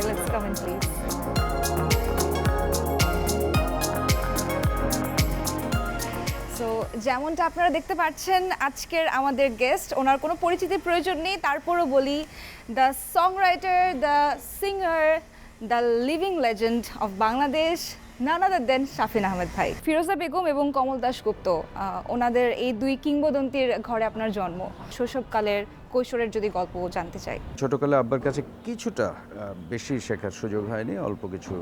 Let's come in, please. So যেমনটা আপনারা দেখতে পাচ্ছেন আজকের আমাদের গেস্ট, ওনার কোনো পরিচিতির প্রয়োজন নেই, তারপরও বলি the songwriter, the singer, the living legend of Bangladesh, none other than Shafin Ahmed ভাই। ফিরোজা বেগম এবং কমল দাশগুপ্ত, ওনাদের এই দুই কিংবদন্তির ঘরে আপনার জন্ম। শৈশবকালের কৈশোরের যদি গল্প জানতে চাই। ছোটকালে আব্বার কাছে কিছুটা বেশি শেখার সুযোগ হয়নি, অল্প কিছু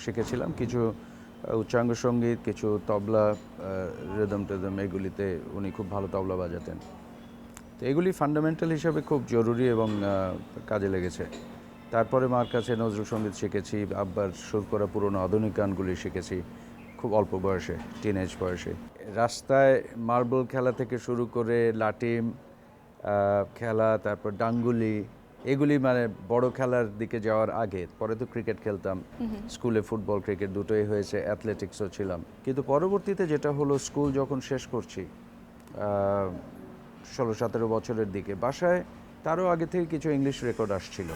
শিখেছিলাম, কিছু উচ্চাঙ্গ সঙ্গীত, কিছু তবলা, রিদম টেদম, এগুলিতে উনি খুব ভালো তবলা বাজাতেন। তো এগুলি ফান্ডামেন্টাল হিসাবে খুব জরুরি এবং কাজে লেগেছে। তারপরে মার কাছে নজরুল সঙ্গীত শিখেছি, আব্বার সুর করা পুরনো আধুনিক গানগুলি শিখেছি খুব অল্প বয়সে, টিনেজ বয়সে। রাস্তায় মার্বল খেলা থেকে শুরু করে লাটিম খেলা, তারপর ডাঙ্গুলি, এগুলি মানে বড় খেলার দিকে যাওয়ার আগে। পরে তো ক্রিকেট খেলতাম, স্কুলে ফুটবল ক্রিকেট দুটোই হয়েছে, অ্যাথলেটিক্সও ছিলাম। কিন্তু পরবর্তীতে যেটা হলো, স্কুল যখন শেষ করছি 16-17 বছরের দিকে, বাসায় তারও আগে থেকে কিছু ইংলিশ রেকর্ড আসছিল,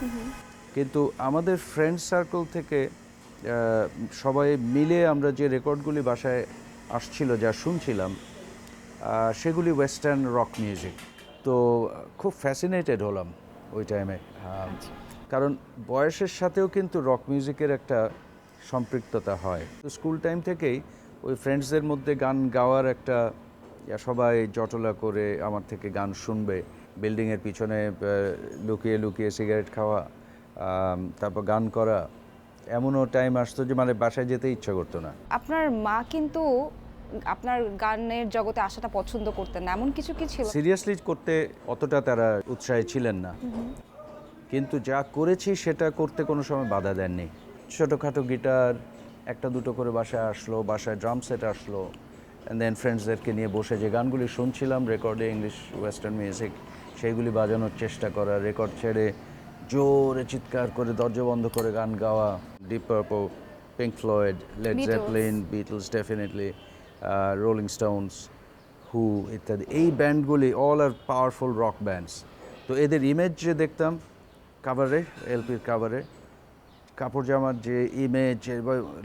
কিন্তু আমাদের ফ্রেন্ড সার্কেল থেকে সবাই মিলে আমরা যে রেকর্ডগুলি বাসায় আসছিল, যা শুনছিলাম, সেগুলি ওয়েস্টার্ন রক মিউজিক। তো খুব ফ্যাসিনেটেড হলাম ওই টাইমে, কারণ বয়সের সাথেও কিন্তু রক মিউজিকের একটা সম্পৃক্ততা হয়। তো স্কুল টাইম থেকেই ওই ফ্রেন্ডসদের মধ্যে গান গাওয়ার একটা, সবাই জটলা করে আমার থেকে গান শুনবে, বিল্ডিংয়ের পিছনে লুকিয়ে লুকিয়ে সিগারেট খাওয়া, তারপর গান করা, এমনও টাইম আসতো যে মানে বাসায় যেতে ইচ্ছা করতো না। আপনার মা কিন্তু আপনার গানের জগতে আসাটা পছন্দ করতেন না, এমন কিছু কি ছিল? সিরিয়াসলি করতে অতটা তারা উৎসাহী ছিলেন না, কিন্তু যা করেছি সেটা করতে কোনো সময় বাধা দেননি। ছোটোখাটো গিটার একটা দুটো করে বাসায় আসলো, বাসায় ড্রাম সেট আসলো, অ্যান্ড দেন ফ্রেন্ডসদেরকে নিয়ে বসে যে গানগুলি শুনছিলাম রেকর্ডে, ইংলিশ ওয়েস্টার্ন মিউজিক, সেইগুলি বাজানোর চেষ্টা করা, রেকর্ড ছেড়ে জোরে চিৎকার করে দরজা বন্ধ করে গান গাওয়া। Deep Purple, Pink Floyd, Led Zeppelin, Beatles definitely, Rolling Stones, Who ইত্যাদি, এই ব্যান্ডগুলি all are powerful rock bands. তো এদের ইমেজ যে দেখতাম কাভারে, এলপির কাভারে, কাপড় জামার যে image,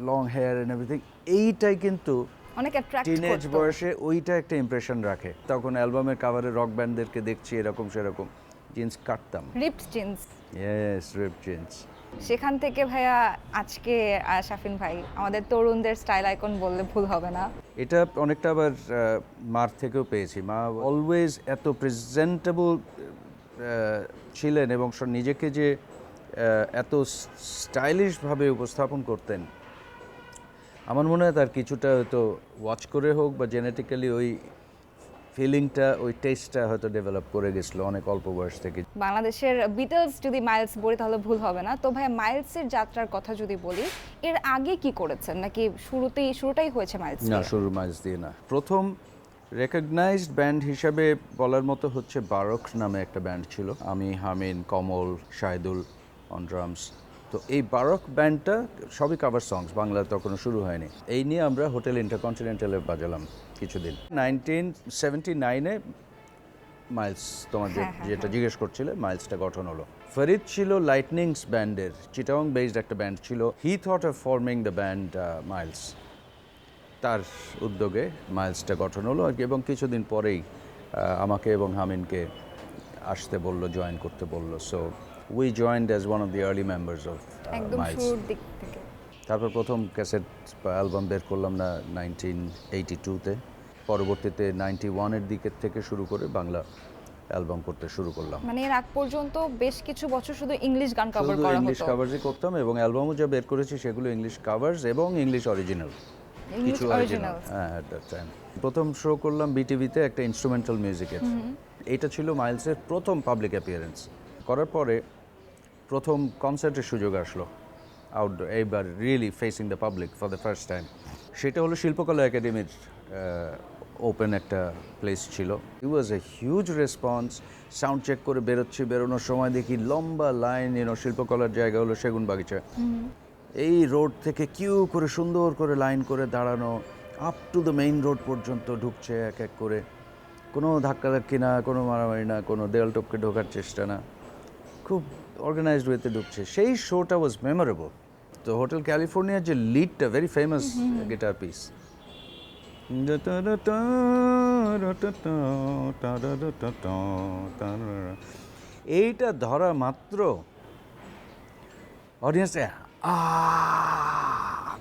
long hair and everything, এইটাই কিন্তু অনেক অ্যাট্রাক্ট টিনেজ করতো। বয়সে ওইটা একটা ইমপ্রেশন রাখে। তখন অ্যালবামের কাভারে রক ব্যান্ডদেরকে দেখছি এরকম সেরকম, জিন্স কাটতাম, রিপড জিন্স। ইয়েস, রিপ জিন্স। সেখান থেকে ভাইয়া আজকে শাফিন ভাই আমাদের তরুণদের স্টাইল আইকন বললে ভুল হবে না। এটা অনেকটা আবার মার থেকেও পেয়েছি। মা অলওয়েজ এত প্রেজেন্টেবল ছিলেন এবং নিজেকে যে এত স্টাইলিশভাবে উপস্থাপন করতেন, আমার মনে হয় তার কিছুটা হয়তো ওয়াচ করে হোক বা জেনেটিক্যালি ওই ফিলিংটা, ওই টেস্টটা হয়তো ডেভেলপ করে গেছিলো অনেক অল্প বয়স থেকে। বাংলাদেশের বিটলস যদি মাইলস বলি তাহলে ভুল হবে না। তো ভাইয়া মাইলসের যাত্রার কথা যদি বলি, এর আগে কি করেছেন, নাকি শুরুটাই হয়েছে মাইলস না, দিয়ে? শুরু মাইলস দিয়ে না। প্রথম রেকগনাইজড ব্যান্ড হিসাবে বলার মতো হচ্ছে বারক নামে একটা ব্যান্ড ছিল, আমি, হামিন, কমল, শাহিদুল অন ড্রামস। তো এই বারক ব্যান্ডটা সবই কাভার সংস, বাংলা তখনও শুরু হয়নি। এই নিয়ে আমরা হোটেল ইন্টারকন্টিনেন্টালে বাজালাম কিছুদিন। 1979-এ মাইলস, তোমার যেটা জিজ্ঞেস করছিলে, মাইলসটা গঠন হলো। ফরিদ ছিল লাইটনিংস ব্যান্ডের, চিটাগং বেসড একটা ব্যান্ড ছিল। He thought of forming the band Miles, তার উদ্যোগে মাইলসটা গঠন হলো আর কি। এবং কিছুদিন পরেই আমাকে এবং হামিনকে আসতে বললো, জয়েন করতে বললো। So we joined as one of the early members of একদম মাইলস। শুরুর দিক থেকে। তারপর প্রথম ক্যাসেট বা অ্যালবাম বের করলাম না 1982-তে। পরবর্তীতে 91-এর দিকের থেকে শুরু করে বাংলা অ্যালবাম করতে শুরু করলাম। মানে এর আগ পর্যন্ত বেশ কিছু বছর শুধু ইংলিশ গান কভার শুধু করা ইংলিশ হতো। কাভার্সই করতাম এবং অ্যালবামও যা বের করেছি সেগুলো ইংলিশ কাভার্স এবং ইংলিশ অরিজিনাল, ইংলিশ কিছু অরিজিনাল। হ্যাঁ, অ্যাট দ্যাট টাইম প্রথম শো করলাম বিটিভিতে একটা ইনস্ট্রুমেন্টাল মিউজিকের। এটা ছিল মাইলসের প্রথম পাবলিক অ্যাপিয়ারেন্স। করার পরে প্রথম কনসার্টের সুযোগ আসলো আউটডোর, এইবার really facing the public for the first time. সেটা হলো শিল্পকলা একাডেমির ওপেন একটা প্লেস ছিল। It was a huge response. Sound check করে বেরোনোর সময় দেখি লম্বা লাইন, শিল্পকলার জায়গা হলো সেগুন বাগিচা। এই রোড থেকে কিউ করে সুন্দর করে লাইন করে দাঁড়ানো, up to the main road পর্যন্ত ঢুকছে এক এক করে। কোনো ধাক্কাধাক্কি না, কোনো মারামারি না, কোনো দেয়াল টপকে ঢোকার চেষ্টা না। খুব অর্গানাইজড ওয়েতে ঢুকছে, সেই শোটা ওয়াজ মেমোরেবল। তো হোটেল ক্যালিফোর্নিয়ার যে লিডটা, ভেরি ফেমাস গিটার পিস, এইটা ধরা মাত্র অডিয়েন্সে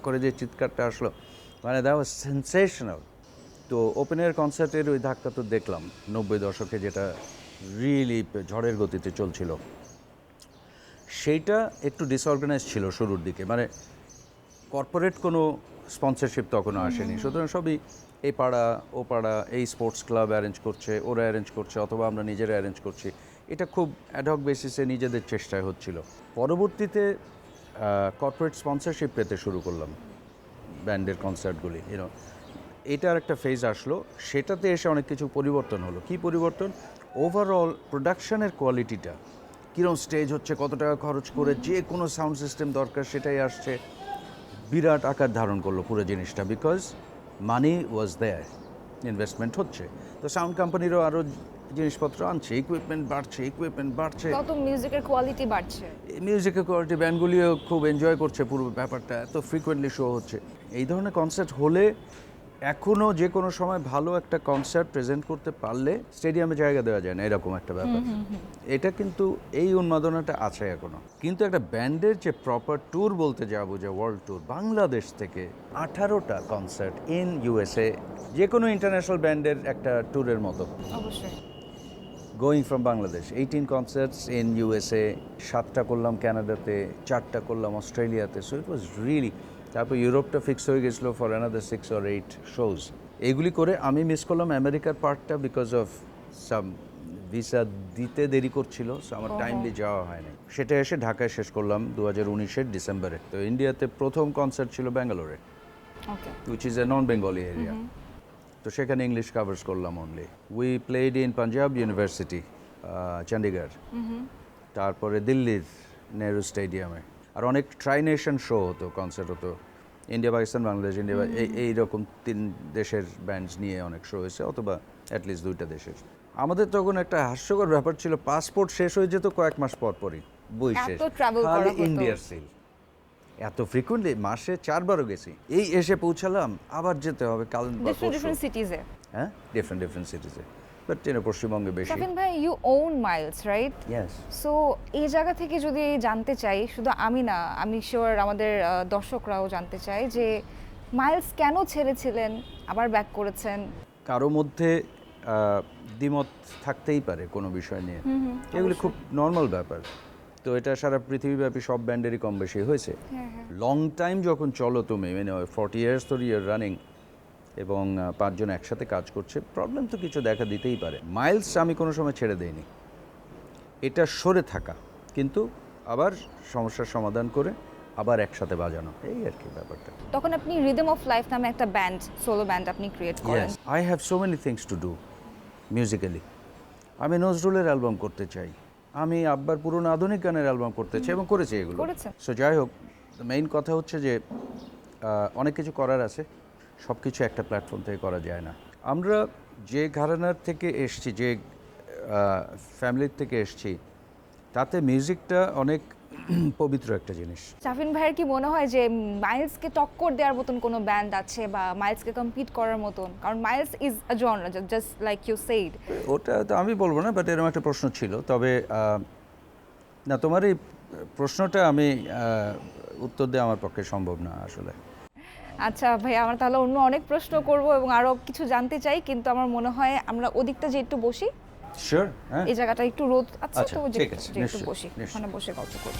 করে যে চিৎকারটা আসলো, মানে দ্যাট ওয়াজ সেন্সেশনাল। তো ওপেন এয়ার কনসার্টের ওই ধাক্কা তো দেখলাম 90 দশকে, যেটা রিয়েলি ঝড়ের গতিতে চলছিল। সেইটা একটু ডিসঅর্গানাইজ ছিল শুরুর দিকে, মানে কর্পোরেট কোনো স্পন্সরশিপ তখনও আসেনি, সুতরাং সবই এই পাড়া ও পাড়া, এই স্পোর্টস ক্লাব অ্যারেঞ্জ করছে, ওরা অ্যারেঞ্জ করছে, অথবা আমরা নিজেরা অ্যারেঞ্জ করছি। এটা খুব অ্যাডহক বেসিসে নিজেদের চেষ্টায় হচ্ছিল। পরবর্তীতে কর্পোরেট স্পন্সরশিপ পেতে শুরু করলাম ব্যান্ডের কনসার্টগুলি, এটার একটা ফেজ আসলো। সেটাতে এসে অনেক কিছু পরিবর্তন হলো। কি পরিবর্তন? ওভারঅল প্রোডাকশনের কোয়ালিটিটা, কীরকম স্টেজ হচ্ছে, কত টাকা খরচ করে যে কোনো সাউন্ড সিস্টেম দরকার, সেটাই আসছে, বিরাট আকার ধারণ করলো পুরো জিনিসটা, because money was there, investment হচ্ছে। তো সাউন্ড কোম্পানিরও আরও জিনিসপত্র আনছে, ইকুইপমেন্ট বাড়ছে, তত মিউজিকের কোয়ালিটি বাড়ছে। মিউজিকের কোয়ালিটি, ব্যান্ডগুলিও খুব এনজয় করছে পুরো ব্যাপারটা, এত ফ্রিকোয়েন্টলি শো হচ্ছে। এই ধরনের কনসার্ট হলে এখনও যে কোনো সময় ভালো একটা কনসার্ট প্রেজেন্ট করতে পারলে স্টেডিয়ামে জায়গা দেওয়া যায় না, এরকম একটা ব্যাপার। এটা কিন্তু এই উন্মাদনাটা আছে এখনো। কিন্তু একটা ব্যান্ডের যে প্রপার ট্যুর বলতে যাবো, যে ওয়ার্ল্ড ট্যুর, বাংলাদেশ থেকে 18টা কনসার্ট ইন ইউএসএ, যে কোনো ইন্টারন্যাশনাল ব্যান্ডের একটা ট্যুরের মতো, অবশ্যই। Going from Bangladesh, 18 concerts in USA, 7টা করলাম কানাডাতে, 4টা করলাম অস্ট্রেলিয়াতে। So it was really. তারপর ইউরোপটা ফিক্স হয়ে গেছিলো ফর অ্যানাদার 6 or 8 শোজ। এইগুলি করে আমি মিস করলাম আমেরিকার পার্টটা, বিকজ অফ সাম ভিসা দিতে দেরি করছিল, সো আমার টাইমলি যাওয়া হয়নি। সেটা এসে ঢাকায় শেষ করলাম 2019-এর ডিসেম্বরে। তো ইন্ডিয়াতে প্রথম কনসার্ট ছিল ব্যাঙ্গালোরে, okay. Which is a non Bengali area. তো সেখানে ইংলিশ কাভার্স করলাম only. We played in Punjab university, Chandigarh, তারপরে দিল্লির নেহরু স্টেডিয়ামে। আর অনেক ট্রাই নেশন শো হতো, কনসার্ট হতো, ইন্ডিয়া, পাকিস্তান, বাংলাদেশ, ইন্ডিয়া, এইরকম 3 দেশের ব্যান্ডস নিয়ে অনেক শো হয়েছে, অথবা অ্যাটলিস্ট 2টা দেশের। আমাদের তখন একটা হাস্যকর ব্যাপার ছিল, পাসপোর্ট শেষ হয়ে যেত কয়েক মাস পর পরই, বই শেষ, এত travel করা খালি হতো। ইন্ডিয়ার সেল। এত ফ্রিকুয়েন্টলি, মাসে 4বারও গেছি। এই এসে পৌঁছালাম, আবার যেতে হবে কাল, ডিফারেন্ট সিটিজে। হ্যাঁ, ডিফারেন্ট সিটিজে, বাট পশ্চিমবঙ্গে বেশি। শাফিন ভাই, you own Miles, right? Yes. So এই জায়গা থেকে যদি জানতে চাই, শুধু আমি না, আমি শিওর আমাদের দর্শকরাও জানতে চায় যে মাইলস কেন ছেড়েছিলেন, আবার ব্যাক করেছেন? কারো মধ্যে দ্বিমত থাকতেই পারে কোনো বিষয় নিয়ে, এগুলি খুব নর্মাল ব্যাপার। তো এটা সারা পৃথিবীব্যাপী সব ব্যান্ডেরই কম বেশি হয়েছে। লং টাইম যখন চলো তুমি, মানে 40 ইয়ার্স তো ইয়ার রানিং, এবং 5 জন একসাথে কাজ করছে, প্রবলেম তো কিছু দেখা দিতেই পারে। মাইলস আমি কোনো সময় ছেড়ে দেইনি, এটা সরে থাকা, কিন্তু আবার সমস্যার সমাধান করে আবার একসাথে বাজানো, এই আর কি ব্যাপারটা। তখন আপনি রিদম অফ লাইফ নামে একটা ব্যান্ড, সোলো ব্যান্ড আপনি ক্রিয়েট করেন। Yes, I have so many things to do musically. আমি নজরুলের অ্যালবাম করতে চাই, আমি আব্বার পুরনো আধুনিক গানের অ্যালবাম করতে চাই, এবং করেছি এগুলো। করেছেন। সো যাই হোক, মেইন কথা হচ্ছে যে অনেক কিছু করার আছে, সব কিছু একটা প্ল্যাটফর্ম থেকে করা যায় না। আমরা যে ঘরানার থেকে এসছি, যে ফ্যামিলির থেকে এসছি, তাতে মিউজিকটা অনেক পবিত্র একটা জিনিস। শাফিন ভাইয়ের কি মনে হয় যে মাইলসকে টক্কর দেওয়ার মতন কোনো ব্যান্ড আছে, বা মাইলসকে কম্পিট করার মতন? কারণ Miles is a genre, just like you said. ওটা তো আমি বলবো না, বাট এরকম একটা প্রশ্ন ছিল। তবে না, তোমার এই প্রশ্নটা আমি উত্তর দেওয়া আমার পক্ষে সম্ভব না আসলে। আচ্ছা ভাই, আমরা তাহলে অন্য অনেক প্রশ্ন করব এবং আরও কিছু জানতে চাই, কিন্তু আমার মনে হয় আমরা ওদিকটা যে একটু বসি, শিওর, হ্যাঁ, এই জায়গাটা একটু রোদ আছে, আচ্ছা, তো ঠিক আছে, একটু নিশ্চয়ই, বসি, নিশ্চয়ই। ওখানে বসে গল্প করি।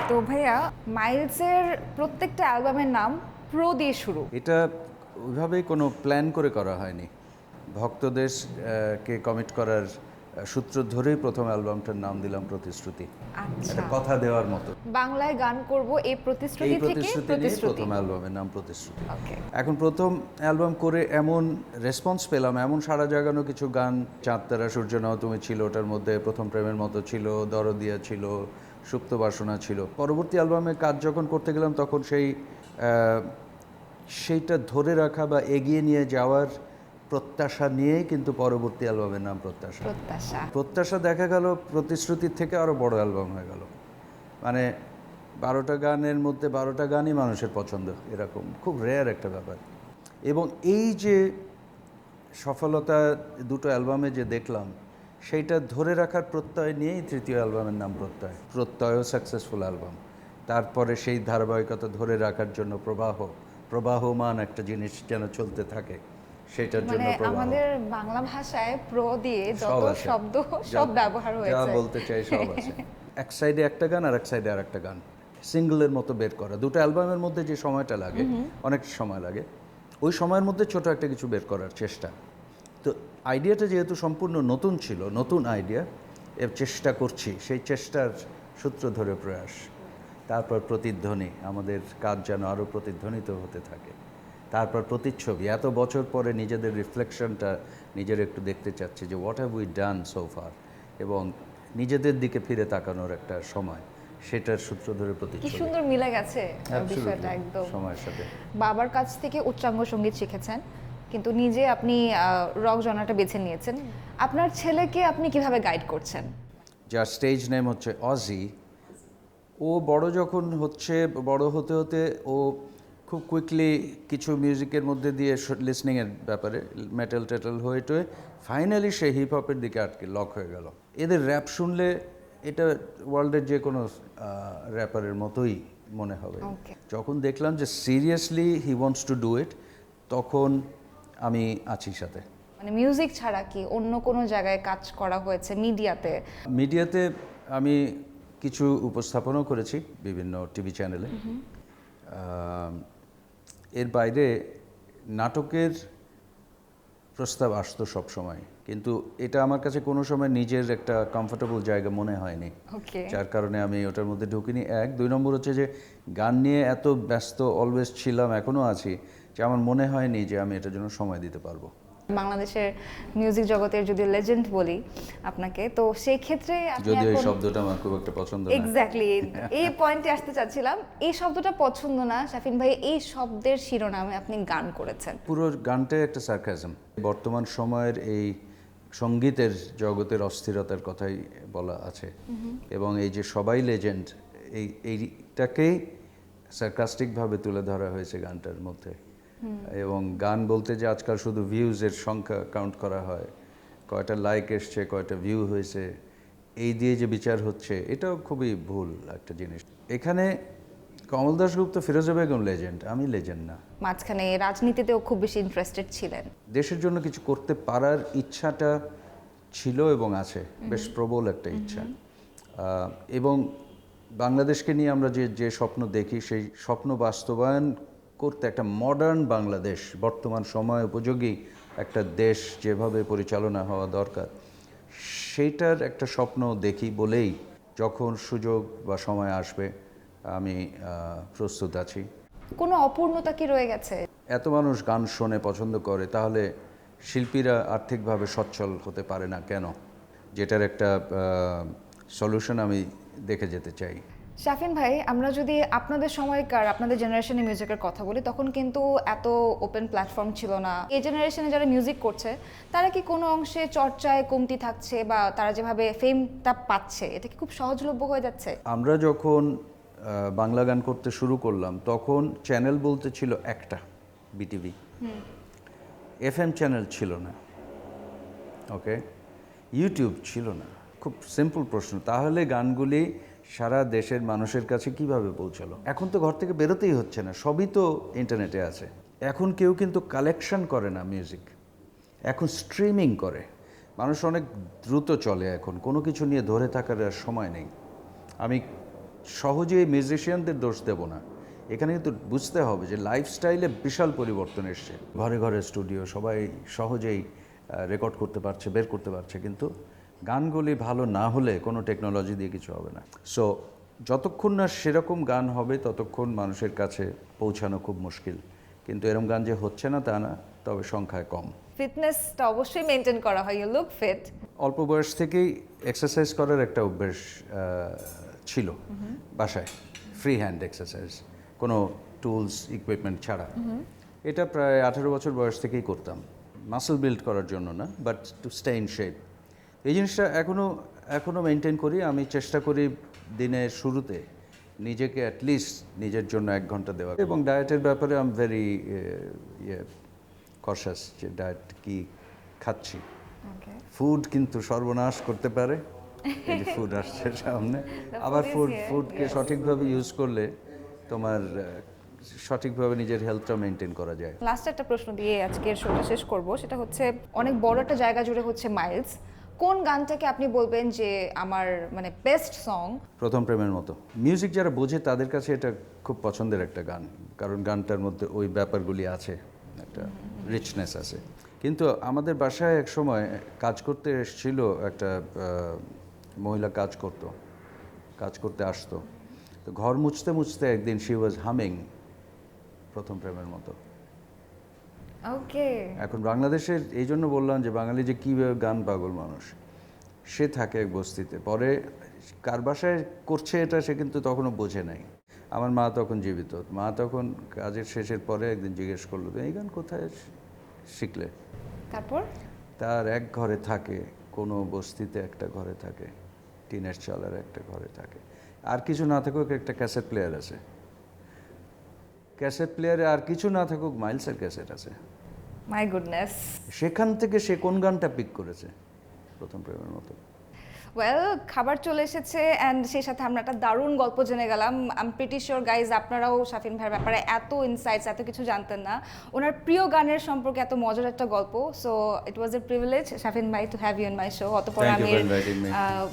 তো ভাইয়া, মাইলসের প্রত্যেকটা অ্যালবামের নাম প্রো দিয়ে শুরু। এটা ওইভাবেই কোনো প্ল্যান করে করা হয়নি, ভক্তদের কে কমিট করার সূত্র ধরেই প্রথম অ্যালবামটার নাম দিলাম প্রতিশ্রুতি, আচ্ছা, একটা কথা দেওয়ার মতো। বাংলায় গান করব এই এই প্রতিশ্রুতি থেকে প্রতিশ্রুতি নিয়ে প্রতিশ্রুতি। প্রথম অ্যালবামের নাম প্রতিশ্রুতি। ওকে। এখন প্রথম অ্যালবাম করে এমন রেসপন্স পেলাম, এমন সাড়া জাগানো কিছু গান, চাঁদ তারা সূর্য নাও তুমি ছিল, ওটার মধ্যে প্রথম প্রেমের মতো ছিল, দরদিয়া ছিল, সুপ্ত বাসনা ছিল। পরবর্তী অ্যালবামে কাজ যখন করতে গেলাম, তখন সেই সেইটা ধরে রাখা বা এগিয়ে নিয়ে যাওয়ার প্রত্যাশা নিয়েই কিন্তু পরবর্তী অ্যালবামের নাম প্রত্যাশা। প্রত্যাশা দেখা গেল প্রতিশ্রুতির থেকে আরও বড় অ্যালবাম হয়ে গেল। মানে 12টা গানের মধ্যে 12টা গানই মানুষের পছন্দ, এরকম খুব রেয়ার একটা ব্যাপার। এবং এই যে সফলতা দুটো অ্যালবামে যে দেখলাম, সেইটা ধরে রাখার প্রত্যয় নিয়েই তৃতীয় অ্যালবামের নাম প্রত্যয়ও সাকসেসফুল অ্যালবাম। তারপরে সেই ধারাবাহিকতা ধরে রাখার জন্য প্রবাহমান একটা জিনিস যেন চলতে থাকে, সেটার জন্য মানে আমাদের বাংলা ভাষায় প্রো দিয়ে যত শব্দ সব ব্যবহার হয়েছে, যা বলতে চাই সব আছে। এক সাইডে একটা গান আর এক সাইডে আর একটা গান, সিঙ্গলের মতো বের করা। দুটো অ্যালবামের মধ্যে যে সময়টা লাগে, অনেক সময় লাগে, ওই সময়ের মধ্যে ছোট একটা কিছু বের করার চেষ্টা। তো আইডিয়াটা যেহেতু সম্পূর্ণ নতুন ছিল, নতুন আইডিয়া, এর চেষ্টা করছি, সেই চেষ্টার সূত্র ধরে প্রয়াস। তারপর প্রতিধ্বনি, আমাদের কাজ যেন আরও প্রতিধ্বনিত হতে থাকে। তারপর প্রতিচ্ছবি, এত বছর পরে নিজেদের রিফ্লেকশনটা নিজের একটু দেখতে চাচ্ছি যে what have we done so far, এবং নিজেদের দিকে ফিরে তাকানোর একটা সময়, সেটার সূত্র ধরে কি প্রতিচ্ছবি। সুন্দর মিলে গেছে বিষয়টা একদম। সময়ের সাথে বাবার কাছ থেকে উচ্চাঙ্গ সঙ্গীত শিখেছেন, কিন্তু নিজে আপনি রক জনারটা বেছে নিয়েছেন। আপনার ছেলেকে আপনি কিভাবে গাইড করছেন? যার স্টেজ নেম হচ্ছে অজি, ও বড় যখন হচ্ছে, বড় হতে হতে ও খুব কুইকলি কিছু মিউজিকের মধ্যে দিয়ে লিসনিংয়ের ব্যাপারে মেটাল টেটাল হয়ে টয়ে ফাইনালি সে হিপ হপের দিকে আটকে লক হয়ে গেল। এদের র্যাপ শুনলে এটা ওয়ার্ল্ডের যে কোনো র্যাপারের মতোই মনে হবে। যখন দেখলাম যে seriously he wants to do it, তখন আমি আছি সাথে। মানে মিউজিক ছাড়া কি অন্য কোনো জায়গায় কাজ করা হয়েছে মিডিয়াতে আমি কিছু উপস্থাপনও করেছি বিভিন্ন টিভি চ্যানেলে। এর বাইরে নাটকের প্রস্তাব আসতো সব সময়, কিন্তু এটা আমার কাছে কোনো সময় নিজের একটা কমফোর্টেবল জায়গা মনে হয়নি, যার কারণে আমি ওটার মধ্যে ঢুকিনি। 1, 2 নম্বর হচ্ছে যে গান নিয়ে এত ব্যস্ত অলওয়েজ ছিলাম, এখনও আছি, যে আমার মনে হয়নি যে আমি এটার জন্য সময় দিতে পারবো। বাংলাদেশের মিউজিক জগতের যদি লেজেন্ড বলি আপনাকে, তো সেই ক্ষেত্রে যদিও এই শব্দটা আমার খুব একটা পছন্দ না। এক্স্যাক্টলি এই পয়েন্টে আসতে চাচ্ছিলাম। এই শব্দটা পছন্দ না শাফিন ভাই, এই শব্দের শিরোনামে আপনি গান করেছেন। পুরো গানটাই একটা সার্কাজম। বর্তমান সময়ের এই সঙ্গীতের জগতের অস্থিরতার কথাই বলা আছে, এবং এই যে সবাই লেজেন্ড, এইটাকেই সার্কাস্টিকভাবে তুলে ধরা হয়েছে গানটার মধ্যে। এবং গান বলতে যে আজকাল শুধু ভিউজের সংখ্যা কাউন্ট করা হয়, কয়টা লাইক এসছে, কয়টা ভিউ হয়েছে, এই দিয়ে যে বিচার হচ্ছে, এটাও খুবই ভুল একটা জিনিস। এখানে কমল দাশগুপ্ত, ফিরোজা বেগম লেজেন্ড, আমি লেজেন্ড না। মাঝখানে রাজনীতিতেও খুব বেশি ইন্টারেস্টেড ছিলেন। দেশের জন্য কিছু করতে পারার ইচ্ছাটা ছিল এবং আছে, বেশ প্রবল একটা ইচ্ছা। এবং বাংলাদেশকে নিয়ে আমরা যে স্বপ্ন দেখি, সেই স্বপ্ন বাস্তবায়ন করতে একটা মডার্ন বাংলাদেশ, বর্তমান সময় উপযোগী একটা দেশ যেভাবে পরিচালনা হওয়া দরকার, সেইটার একটা স্বপ্ন দেখি বলেই যখন সুযোগ বা সময় আসবে আমি প্রস্তুত আছি। কোনো অপূর্ণতা কি রয়ে গেছে? এত মানুষ গান শোনে, পছন্দ করে, তাহলে শিল্পীরা আর্থিকভাবে সচ্ছল হতে পারে না কেন? যেটার একটা সলিউশন আমি দেখে যেতে চাই। শাফিন ভাই, আমরা যদি আপনাদের সময়কার, আপনাদের জেনারেশনের মিউজিকের কথা বলি, তখন কিন্তু এত ওপেন প্ল্যাটফর্ম ছিল না। এই জেনারেশনে যারা মিউজিক করছে, তারা কি কোনো অংশে চর্চায় কমতি থাকছে, বা তারা যেভাবে ফেমটা পাচ্ছে, এটা কি খুব সহজলভ্য হয়ে যাচ্ছে? আমরা যখন বাংলা গান করতে শুরু করলাম, তখন চ্যানেল বলতে ছিল একটা, বিটিভি। FM চ্যানেল ছিল না, ওকে, ইউটিউব ছিল না। খুব সিম্পল প্রশ্ন, তাহলে গানগুলি সারা দেশের মানুষের কাছে কিভাবে পৌঁছালো? এখন তো ঘর থেকে বেরোতেই হচ্ছে না, সবই তো ইন্টারনেটে আছে। এখন কেউ কিন্তু কালেকশন করে না মিউজিক, এখন স্ট্রিমিং করে। মানুষ অনেক দ্রুত চলে, এখন কোনো কিছু নিয়ে ধরে থাকার আর সময় নেই। আমি সহজেই মিউজিশিয়ানদের দোষ দেব না, এখানে কিন্তু বুঝতে হবে যে লাইফস্টাইলে বিশাল পরিবর্তন এসছে। ঘরে ঘরে স্টুডিও, সবাই সহজেই রেকর্ড করতে পারছে, বের করতে পারছে, কিন্তু গানগুলি ভালো না হলে কোনো টেকনোলজি দিয়ে কিছু হবে না। সো যতক্ষণ না সেরকম গান হবে, ততক্ষণ মানুষের কাছে পৌঁছানো খুব মুশকিল। কিন্তু এরকম গান যে হচ্ছে না তা না, তবে সংখ্যায় কম। ফিটনেসটা অবশ্যই মেনটেন করা হয়, ইউ লুক ফিট। অল্প বয়স থেকেই এক্সারসাইজ করার একটা অভ্যেস ছিল বাসায়, ফ্রি হ্যান্ড এক্সারসাইজ, কোনো টুলস ইকুইপমেন্ট ছাড়া। এটা প্রায় 18 বছর বয়স থেকেই করতাম, মাসল বিল্ড করার জন্য না, but to stay in shape. এই জিনিসটা এখনও মেনটেন করি। আমি চেষ্টা করি দিনের শুরুতে নিজেকে অ্যাটলিস্ট নিজের জন্য 1 ঘন্টা দেওয়া, এবং ডায়েটের ব্যাপারে আই এম ভেরি কশাস যে ডায়েট কি খাচ্ছি। ফুড কিন্তু সর্বনাশ করতে পারে, এই যে ফুড আসছে সামনে। আবার food is here, ফুডকে yes. সঠিকভাবে ইউজ করলে তোমার সঠিকভাবে নিজের হেলথটা মেনটেন করা যায়। লাস্ট একটা প্রশ্ন দিয়ে আজকের শোটা শেষ করব, সেটা হচ্ছে অনেক বড় একটা জায়গা জুড়ে হচ্ছে মাইলস। কোন গানটাকে আপনি বলবেন যে আমার মানে বেস্ট সং? প্রথম প্রেমের মতো। মিউজিক যারা বোঝে তাদের কাছে এটা খুব পছন্দের একটা গান, কারণ গানটার মধ্যে ওই ব্যাপারগুলি আছে, একটা রিচনেস আছে। কিন্তু আমাদের বাসায় এক সময় কাজ করতে এসেছিল একটা মহিলা, কাজ করতে আসতো। তো ঘর মুছতে মুছতে একদিন শি ওয়াজ হামিং প্রথম প্রেমের মতো। ওকে, এখন বাংলাদেশের এই জন্য বললাম যে বাঙালি যে কীভাবে গান পাগল মানুষ, সে থাকে এক বস্তিতে, পরে কার বাসায় করছে এটা সে কিন্তু তখনও বোঝে নাই। আমার মা তখন জীবিত, মা তখন কাজের শেষের পরে একদিন জিজ্ঞেস করলো, এই গান কোথায় শিখলে? তারপর তার এক ঘরে থাকে, কোনো বস্তিতে একটা ঘরে থাকে, টিনের চালার একটা ঘরে থাকে, আর কিছু না থাকুক একটা ক্যাসেট প্লেয়ার আছে, ক্যাসেট প্লেয়ারে আর কিছু না থাকুক মাইলসের ক্যাসেট আছে। My goodness. সেখান থেকে সে কোন গানটা পিক করেছে? প্রথম প্রেমের মতো। ওয়েল, খাবার চলে এসেছে অ্যান্ড সেই সাথে আমরা একটা দারুণ গল্প জেনে গেলাম। I am pretty sure guys আপনারাও শাফিন ভাইয়ের ব্যাপারে এত ইনসাইটস, এত কিছু জানতেন না। ওনার প্রিয় গানের সম্পর্কে এত মজার একটা গল্প। So it was a privilege Shafin ভাই to have you in my show. অতপর Thank you আমি for inviting me.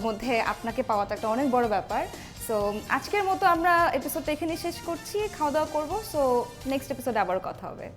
মধ্যে আপনাকে পাওয়াটা একটা অনেক বড় ব্যাপার। সো আজকের মতো আমরা এপিসোডটা এখানেই শেষ করছি, খাওয়া দাওয়া করবো। সো নেক্সট এপিসোডে আবার কথা হবে।